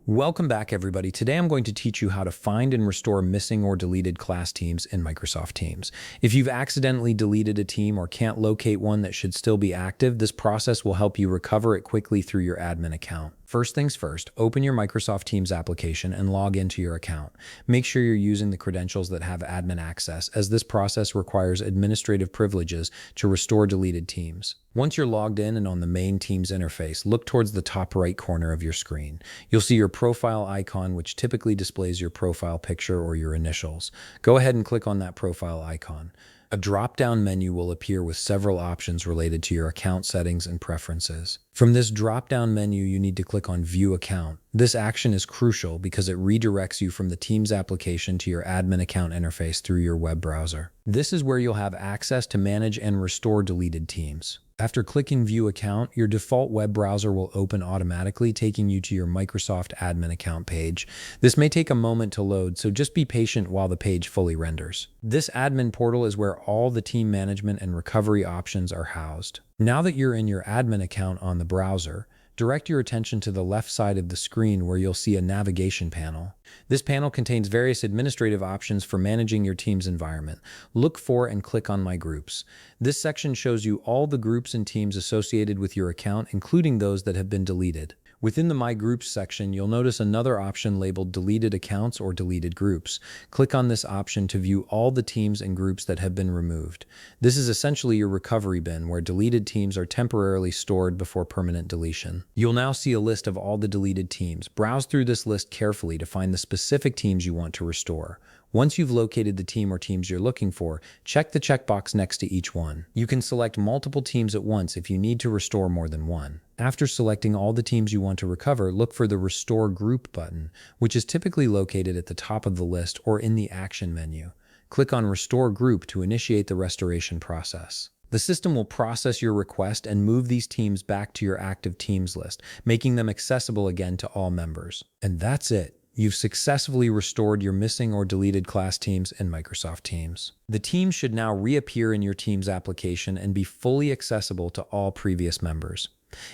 Welcome back, everybody. Today I'm going to teach you how to find and restore missing or deleted class teams in Microsoft Teams. If you've accidentally deleted a team or can't locate one that should still be active, this process will help you recover it quickly through your admin account. First things first, open your Microsoft Teams application and log into your account. Make sure you're using the credentials that have admin access, as this process requires administrative privileges to restore deleted teams. Once you're logged in and on the main Teams interface, look towards the top right corner of your screen. You'll see your profile icon, which typically displays your profile picture or your initials. Go ahead and click on that profile icon. A drop-down menu will appear with several options related to your account settings and preferences. From this drop-down menu, you need to click on View Account. This action is crucial because it redirects you from the Teams application to your admin account interface through your web browser. This is where you'll have access to manage and restore deleted teams. After clicking View Account, your default web browser will open automatically, taking you to your Microsoft admin account page. This may take a moment to load, so just be patient while the page fully renders. This admin portal is where all the team management and recovery options are housed. Now that you're in your admin account on the browser, direct your attention to the left side of the screen where you'll see a navigation panel. This panel contains various administrative options for managing your team's environment. Look for and click on My Groups. This section shows you all the groups and teams associated with your account, including those that have been deleted. Within the My Groups section, you'll notice another option labeled Deleted Accounts or Deleted Groups. Click on this option to view all the teams and groups that have been removed. This is essentially your recovery bin where deleted teams are temporarily stored before permanent deletion. You'll now see a list of all the deleted teams. Browse through this list carefully to find the specific teams you want to restore. Once you've located the team or teams you're looking for, check the checkbox next to each one. You can select multiple teams at once if you need to restore more than one. After selecting all the teams you want to recover, look for the Restore Group button, which is typically located at the top of the list or in the Action menu. Click on Restore Group to initiate the restoration process. The system will process your request and move these teams back to your active teams list, making them accessible again to all members. And that's it. You've successfully restored your missing or deleted class teams in Microsoft Teams. The teams should now reappear in your Teams application and be fully accessible to all previous members.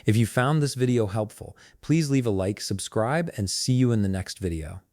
If you found this video helpful, please leave a like, subscribe, and see you in the next video.